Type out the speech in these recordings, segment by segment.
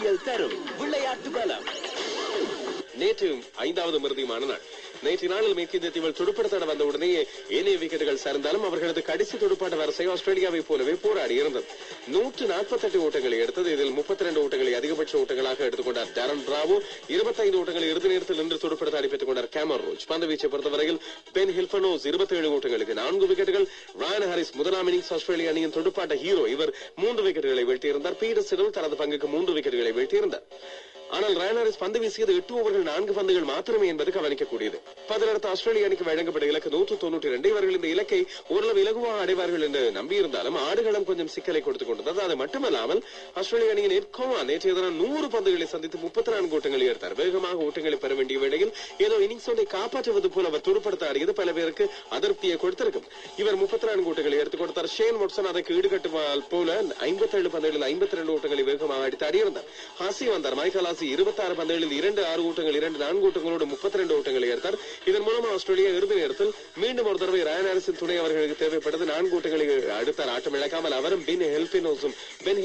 விடியல் தரும் விளையாட்டு பலம். நேற்று 5வது மிருதிமான நாள். நேற்று நாளில் மேற்கிந்திய தீவில் துடுப்படுத்த வந்த உடனே ஏனைய விக்கெட்டுகள் சரிந்தாலும் அவர்களது கடைசி துடுப்பாட்ட வரிசை ஆஸ்திரேலியாவை போலவே போராடி இருந்தது. 148 ஓட்டங்களை எடுத்தது. இதில் 32 ஓட்டங்களை அதிகபட்ச ஓட்டங்களாக எடுத்துக்கொண்டார் டாரன் பிராவோ. 25 ஓட்டங்களை இறுதி நேரத்தில் நின்று துடுப்படுத்த அடிப்பட்டுக் கொண்டார் கேமரன் ரோச். பந்து வீச்சை பொறுத்தவரையில் பென் ஹில்பனோஸ் 27 ஓட்டங்களுக்கு 4 விக்கெட்டுகள். ராயன் ஹாரிஸ் முதலாம் இன்னிங்ஸ் ஆஸ்திரேலிய அணியின் துடுப்பாட்ட ஹீரோ. இவர் 3 விக்கெட்டுகளை வீழ்த்தியிருந்தார். பீட்டர் சிடல் தனது பங்குக்கு 3 விக்கெட்டுகளை வீழ்த்தியிருந்தார். ஆனால் ராயன் ஹாரிஸ் பந்து வீசியது 8 ஓவர்கள் 4 பந்துகள் மாத்திரமே என்பது கவனிக்கக்கூடியது. பதிலடுத்த ஆஸ்திரேலிய அணிக்கு வழங்கப்பட்ட இலக்கு 192. இவர்கள் இந்த இலக்கை ஓரளவு இலகுவாக அடைவார்கள் என்று நம்பியிருந்தாலும் ஆடுகளம் கொஞ்சம் சிக்கலை கொடுத்துக் கொண்டது. அது மட்டுமல்லாமல் ஆஸ்திரேலிய அணியின் நேற்றைய தினம் 100 பந்துகளை சந்தித்து 34 ஓட்டங்களை எடுத்தார். வேகமாக ஓட்டங்களை பெற வேண்டிய வேளையில் ஏதோ இன்னிங்ஸ் ஒன்றை காப்பாற்றுவது போல அவர் துடுப்படுத்த ஆடியது பல பேருக்கு அதிருப்தியை கொடுத்திருக்கும். இவர் 34 ஓட்டங்களை எடுத்துக் கொடுத்தார். ஷேன் வாட்சன் அதற்கு ஈடுகட்டுவால் போல 57 பந்துகளில் 52 ஓட்டங்களை வேகமாக அடித்து ஆடியிருந்தார். ஹாசி வந்தார். மைக்கேல் ஹாசி 26 பந்துகளில் 2 6 ஓட்டங்கள் 2 4 ஓட்டங்களோடு 32 ஓட்டங்களை எடுத்தார். இதன் மூலம் ஆஸ்திரேலியா இறுதி நேரத்தில் மீண்டும் ஒரு தடவை ராயன் ஹாரிஸின் துணை அவர்களுக்கு தேவைப்பட்டது. 4 ஓட்டங்களை அடுத்தார். ஆட்டம் இழக்காமல் அவரும் பென்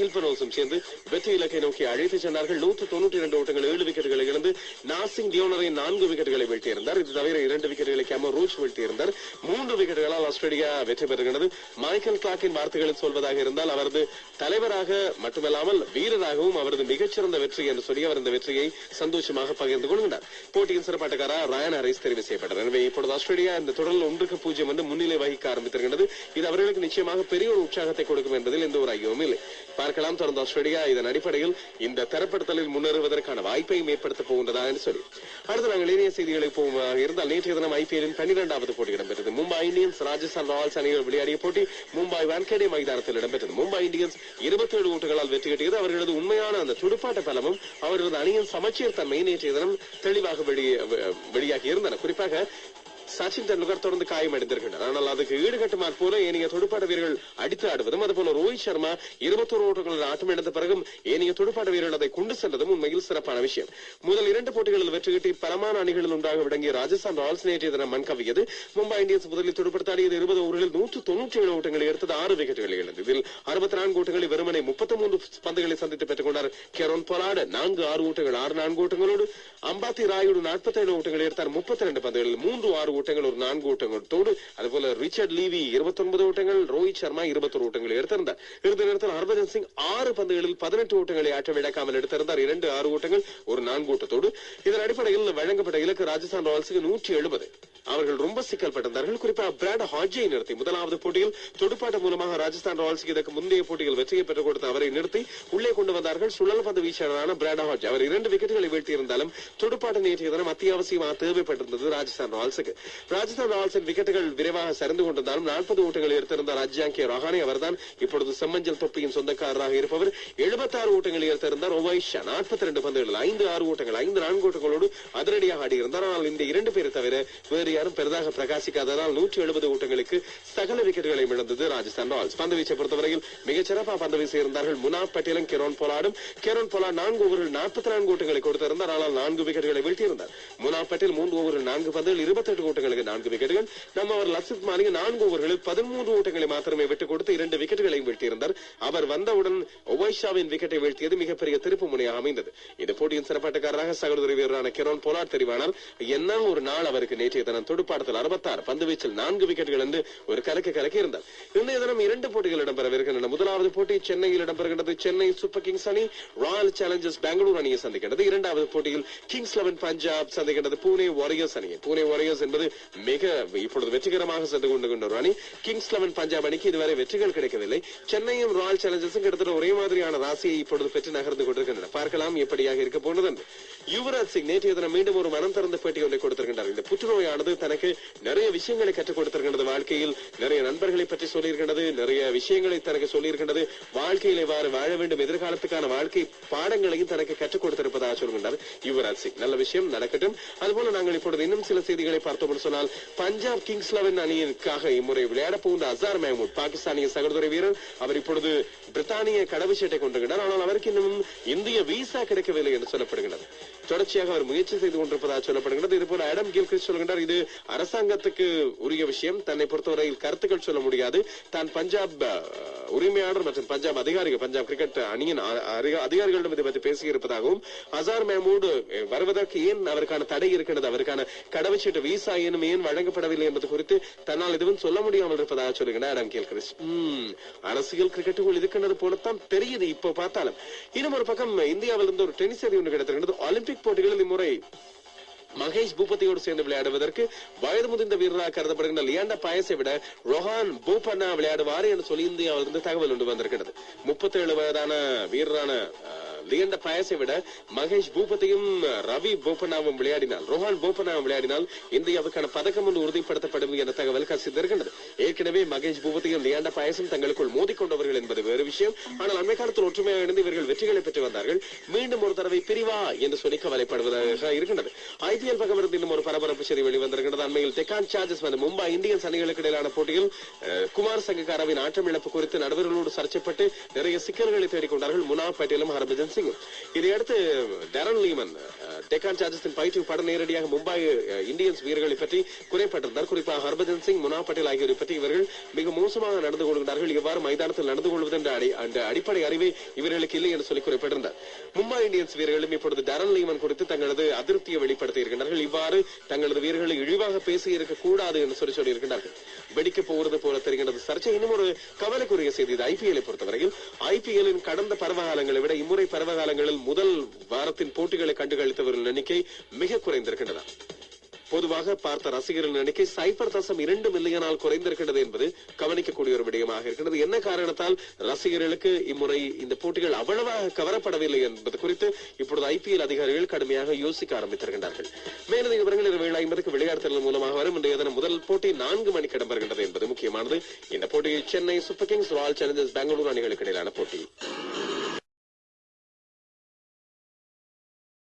ஹில்பனோஸும் சேர்ந்து வெற்றி இலக்கை நோக்கி அழைத்து சென்றார்கள். 192 ஓட்டங்கள் 7 விக்கெட்டுகளை இழந்து நாசிங் டியோனரை 4 விக்கெட்டுகளை வீழ்த்தியிருந்தார். இது தவிர 2 விக்கெட்டுகளை கேமரன் ரோச் வீழ்த்தியிருந்தார். 3 விக்கெட்டுகளால் ஆஸ்திரேலியா வெற்றி பெறுகிறது. மைக்கேல் கிளார்க்கின் வார்த்தைகளில் சொல்வதாக இருந்தால் அவரது தலைவராக மட்டுமல்லாமல் வீரராகவும் அவரது மிகச்சிறந்த வெற்றி என்று சொல்லி அவர் இந்த வெற்றியை சந்தோஷமாக பகிர்ந்து கொள்கிறார். போட்டியின் சிறப்பாட்டக்காரர் ராயன் ஹாரிஸ் தெரிவு செய்யப்பட்டார். எனவே இப்பொழுது ஆஸ்திரேலியா இந்த தொடரில் 1-0 என்று முன்னிலை வகிக்க ஆரம்பித்திருக்கிறது. இது அவர்களுக்கு நிச்சயமாக பெரிய ஒரு உற்சாகத்தை கொடுக்கும் என்பதில் எந்த ஒரு ஐயமும் இல்லை. பார்க்கலாம் தொடர்ந்து ஆஸ்திரேலியா இதன் அடிப்படையில் இந்த தரப்படுத்தலில் முன்னேறுவதற்கான வாய்ப்பையும் ஏற்படுத்த போகின்றதா என்று சொல்லி அடுத்து நாங்கள் இணைய செய்திகளை இருந்தால் நேற்றைய தினம் ஐபிஎல்லின் 12வது போட்டி இடம்பெற்றது. மும்பை இந்தியன்ஸ் ராஜஸ்தான் ராயல்ஸ் அணிகள் விளையாடிய போட்டி மும்பை வான்கேடே மைதானத்தில் இடம்பெற்றது. மும்பை இந்தியன்ஸ் 27 ஓட்டங்களால் வெற்றி கிட்டியது. அவர்களது உண்மையான அந்த துடுப்பாட்ட பலமும் அவர்களது அணியின் சமச்சீர் தன்மை நேற்றைய தினம் தெளிவாக வெளியாகி இருந்தன. குறிப்பாக சச்சின் டெண்டுல்கர் தொடர்ந்து காயமடைந்திருக்கின்றனர். ஆனால் அதுக்கு ஈடுகட்டுமாற் போல ஏனைய துடுப்பாட்ட வீரர்கள் அடித்து ஆடுவதும் அதுபோல ரோஹித் சர்மா 21 ஓட்டங்களில் ஆட்டம் இழந்த பிறகும் ஏனைய துடுப்பாட்ட வீரர்கள் அதை கொண்டு சென்றதும் உண்மையில் சிறப்பான விஷயம். முதல் 2 போட்டிகளில் வெற்றி கிட்டி பலமான அணிகளில் ஒன்றாக விளங்கிய ராஜஸ்தான் ராயல்ஸ் நேற்றைய தினம் மண்கவியது. மும்பை இந்தியன்ஸ் முதலில் துடுப்படுத்தாடியது 20 ஓவர்களில் 197 ஓட்டங்களை எடுத்தது 6 விக்கெட்டுகளை இழந்தது. இதில் 64 ஓட்டங்களை வெறுமனை 33 பந்துகளை சந்தித்து பெற்றுக் கொண்டார் கேரோன் பொலார்ட். 4 ஓட்டங்கள் 6 ஓட்டங்களோடு அம்பாத்தி ராயுடு 47 ஓட்டங்களை எடுத்தார். 32 பந்துகளில் 3 ஓட்டங்கள் ஒரு 4 ஓட்டங்களோடு அதுபோல ரிச்சர்ட் லீவி 29 ஓட்டங்கள், ரோஹித் சர்மா 21 ஓட்டங்களை எடுத்திருந்தார். இறுதி நேரத்தில் ஹர்பஜன் சிங் 6 பந்துகளில் 18 ஓட்டங்களை ஆட்டம் இழக்காமல் எடுத்திருந்தார். 2 6 ஓட்டங்கள் ஒரு 4 ஓட்டத்தோடு. இதன் அடிப்படையில் வழங்கப்பட்ட இலக்கு ராஜஸ்தான் ராயல்ஸுக்கு 170. அவர்கள் ரொம்ப சிக்கல்பட்டிருந்தார்கள். குறிப்பாக பிராட் ஹாட்ஜை நிறுத்தி முதலாவது போட்டியில் துடுப்பாட்ட மூலமாக ராஜஸ்தான் ராயல்ஸுக்கு இதற்கு முந்தைய போட்டியில் வெற்றியை பெற்றுக் கொடுத்த அவரை நிறுத்தி உள்ளே கொண்டு வந்தார்கள் சுழல் பந்து வீச்சாளரான பிராட் ஹாட்ஜ். அவர் 2 விக்கெட்டுகளை வீழ்த்தியிருந்தாலும் துடுப்பாட்ட நேற்றைய தினம் அத்தியாவசியமாக தேவைப்பட்டிருந்தது ராஜஸ்தான் ராயல்ஸுக்கு. ராஜஸ்தான் ராயல்ஸின் விக்கெட்டுகள் விரைவாக சரிந்து கொண்டிருந்தாலும் 40 ஓட்டங்களை எடுத்திருந்தார் அஜ்யாங்கே ரஹானே. அவர்தான் இப்பொழுது செம்மஞ்சள் தொப்பியின் சொந்தக்காரராக இருப்பவர். 76 ஓட்டங்களை எடுத்திருந்தார் ஒவைஷா. 42 பந்துகளில் 5 6 ஓட்டங்கள் 5 4 ஓட்டங்களோடு அதிரடியாக ஆடியிருந்தார். ஆனால் இந்த 2 பேரை தவிர வேறு யாரும் பெரிதாக பிரகாசிக்காததால் 170 ஓட்டங்களுக்கு சகல விக்கெட்டுகளை இழந்தது ராஜஸ்தான் ராயல்ஸ். பந்து வீச்சை பொறுத்தவரையில் மிகச்சிறப்பாக பந்து வீசியிருந்தார்கள் முனாப் பட்டேலும் கேரோன் பொலார்டும். கேரோன் பொலார்ட் 4 ஓவர்கள் 44 ஓட்டங்களை கொடுத்திருந்தார். ஆனால் 4 விக்கெட்டுகளை வீழ்த்தியிருந்தார். முனாப் பட்டேல் 3 ஓவர்கள் 4 பந்துகள் 28 ஓட்டங்களுக்கு 4 விக்கெட்டுகள். அவர் லசித் மாலிக் 4 ஓவர்களில் 13 ஓட்டங்களை மாத்திரமே விட்டுக் கொடுத்து 2 விக்கெட்டுகளையும் வீழ்த்தியிருந்தார். அவர் வந்தவுடன் ஒவைஷாவின் விக்கெட்டை வீழ்த்தியது மிகப்பெரிய திருப்பு முனையாக அமைந்தது. இந்த போட்டியின் சிறப்பாட்டக்காரராக சகோதரி வீரரான கேரோன் பொலார்ட் தெரிவானால் என்ன ஒரு நாள் அவருக்கு நேற்றைய தினம் துடுப்பாட்டத்தில் 66 பந்து வீச்சில் 4 விக்கெட்டுகள் என்று ஒரு கலக்கி இருந்தார். இன்றைய தினம் 2 போட்டிகள் இடம்பெறவிருக்கின்றன. முதலாவது போட்டி சென்னையில் இடம்பெறுகிறது. சென்னை சூப்பர் கிங்ஸ் அணி ராயல் சேலஞ்சர்ஸ் பெங்களூர் அணியை சந்திக்கிறது. இரண்டாவது போட்டியில் கிங்ஸ் 11 பஞ்சாப் சந்திக்கிறது புனே வாரியர்ஸ் அணியை. புனே வாரியர்ஸ் என்பது மிக இப்பொழுது வெற்றிகரமாக சென்று கொண்டு ஒரு அணி. கிங்ஸ் 11 பஞ்சாப் அணிக்கு இதுவரை வெற்றிகள் கிடைக்கவில்லை. சென்னையும் ராயல் சேலஞ்சர்ஸும் கிட்டத்தட்ட ஒரே மாதிரியான ராசியை இப்பொழுது பெற்று நகர்ந்து கொண்டிருக்கின்றன. பார்க்கலாம் எப்படியாக இருக்க போனது. யுவராஜ் சிங் நேற்றைய தினம் மீண்டும் ஒரு மனம் திறந்த பேட்டி ஒன்றை கொடுத்திருக்கின்றார். இந்த புற்றுநோயானது தனக்கு நிறைய விஷயங்களை கற்றுக் கொடுத்திருக்கின்றது. வாழ்க்கையில் நிறைய நண்பர்களை பற்றி சொல்லியிருக்கின்றது. நிறைய விஷயங்களை தனக்கு சொல்லியிருக்கின்றது. வாழ்க்கையில் எவ்வாறு வாழ வேண்டும், எதிர்காலத்துக்கான வாழ்க்கை பாடங்களையும் தனக்கு கற்றுக் கொடுத்திருப்பதாக சொல்கின்றார் யுவராஜ் சிங். நல்ல விஷயம் நடக்கட்டும். அதுபோல நாங்கள் இப்பொழுது இன்னும் சில செய்திகளை பார்த்தோம் என்று சொன்னால் பஞ்சாப் கிங்ஸ் 11 அணியிற்காக இம்முறை விளையாட போகின்ற அசார் மஹமூத் பாகிஸ்தானிய சகோதர வீரர். அவர் இப்பொழுது பிரித்தானிய கடவுச்சீட்டை கொண்டிருக்கிறார். ஆனால் அவருக்கு இன்னும் இந்திய விசா கிடைக்கவில்லை என்று சொல்லப்படுகிறது. தொடர்ச்சியாக அவர் முயற்சி செய்து கொண்டிருப்பதாக சொல்லப்படுகிறது. இதுபோல ஆடம் கில்கிறிஸ்ட் சொல்கின்றார், இது அரசாங்கத்துக்கு உரிய விஷயம், தன்னை பொறுத்தவரையில் கருத்துக்கள் சொல்ல முடியாது. தான் பஞ்சாப் உரிமையாளர் மற்றும் பஞ்சாப் அதிகாரிகள், பஞ்சாப் கிரிக்கெட் அணியின் அதிகாரிகளிடம் இதை பற்றி பேசியிருப்பதாகவும், அசார் மெஹமூட் வருவதற்கு ஏன் அவருக்கான தடை இருக்கிறது, அவருக்கான கடவுச்சீட்டு விசா ஏன் வழங்கப்படவில்லை என்பது குறித்து தன்னால் எதுவும் சொல்ல முடியாமல் இருப்பதாக சொல்லுகிறார் ஆடம் கில்கிறிஸ்ட். அரசியல் கிரிக்கெட்டுக்குள் இருக்கின்றது போலத்தான் தெரியுது இப்போ பார்த்தாலும். இன்னும் ஒரு பக்கம் இந்தியாவில் இருந்து ஒரு டென்னிஸ் செய்தி ஒன்று கிடைத்திருக்கிறது. ஒலிம்பிக் போட்டிகளில் இம்முறை மகேஷ் பூபதியோடு சேர்ந்து விளையாடுவதற்கு வயது முதிர்ந்த வீரராக கருதப்படுகின்ற லியாண்டா பயஸை விட ரோஹான் போபண்ணா விளையாடுவார் என்று சொல்லி இந்தியாவிலிருந்து தகவல் ஒன்று வந்திருக்கிறது. 37 வயதான வீரரான லியாண்டா பயஸை விட மகேஷ் பூபதியும் ரவி போபண்ணாவும் விளையாடினால், ரோஹான் போபண்ணாவும் விளையாடினால் இந்தியாவுக்கான பதக்கம் ஒன்று உறுதிப்படுத்தப்படும் என்ற தகவல் கசிந்திருக்கின்றது. ஏற்கனவே மகேஷ் பூபதியும் லியாண்டா பயஸும் தங்களுக்குள் மோதிக்கொண்டவர்கள் என்பது வேறு விஷயம். ஆனால் அண்மை காலத்தில் ஒற்றுமையாக இணைந்து இவர்கள் வெற்றிகளை பெற்று வந்தார்கள். மீண்டும் ஒரு தடவை பிரிவா என்று சொல்லி கவலைப்படுவதாக இருக்கின்றது. ஐபிஎல் பக்கமிருந்து இன்னும் ஒரு பரபரப்பு செய்தி வெளிவந்திருக்கிறது. அண்மையில் டெக்கான் சார்ஜர்ஸ் மற்றும் மும்பை இந்தியன்ஸ் அணிகளுக்கு இடையிலான போட்டியில் குமார் சங்கக்காராவின் ஆட்டம் இழப்பு குறித்து நடுவர்களோடு சர்ச்சைப்பட்டு நிறைய சிக்கல்களை தேடிக் கொண்டார்கள் முனாப் பட்டேலும் ஹர்பஜன் சிங். இதையடுத்து டேரன் லீமன் டெக்கான் சார்ஜர்ஸின் பயிற்றுவிப்பாளர் நேரடியாக மும்பை இந்தியன்ஸ் வீரர்களை பற்றி குறைப்பட்டிருந்தார். குறிப்பாக ஹர்பஜன் சிங், முனாப் பட்டேல் ஆகியோரை பற்றி இவர்கள் மிக மோசமாக நடந்து கொள்கிறார்கள், இவ்வாறு மைதானத்தில் நடந்து கொள்வது என்ற அடிப்படை அறிவை இவர்களுக்கு இல்லை என்று சொல்லி குறிப்பிட்டிருந்தார். மும்பை இந்தியன்ஸ் வீரர்களும் இப்பொழுது டேரன் லீமன் குறித்து தங்களது அதிருப்தியை வெளிப்படுத்தி இருக்கின்றார்கள். இவ்வாறு தங்களது வீரர்களை இழிவாக பேசி இருக்க கூடாது என்று சொல்லி இருக்கின்றார்கள். வெடிக்க போகிறது போல தெரிகின்றது சர்ச்சை. இன்னும் ஒரு கவலைக்குரிய செய்தி ஐபிஎல்லை பொறுத்தவரையில், ஐபிஎல்லின் கடந்த பருவகாலங்களை விட இம்முறை பருவகாலங்களில் முதல் வாரத்தின் போட்டிகளை கண்டுகளித்தவர்கள் எண்ணிக்கை மிக குறைந்திருக்கின்றன. பொதுவாக பார்த்த ரசிகர்களின் எண்ணிக்கை 0.2 மில்லியனால் குறைந்திருக்கிறது என்பது கவனிக்கக்கூடிய ஒரு விடயமாக இருக்கிறது. என்ன காரணத்தால் ரசிகர்களுக்கு இம்முறை இந்த போட்டிகள் அவ்வளவாக கவரப்படவில்லை என்பது குறித்து இப்பொழுது ஐபிஎல் அதிகாரிகள் கடுமையாக யோசிக்க ஆரம்பித்திருக்கின்றார்கள். மேலும் விவரங்கள் 7:50 விளையாட்டுதல் மூலமாக வரும். இன்றைய தினம் முதல் போட்டி 4 மணிக்கு இடம்பெறுகின்றது என்பது முக்கியமானது. இந்த போட்டியில் Chennai super Kings, Royal Challengers Bengaluru அணிகளுக்கு இடையிலான போட்டி.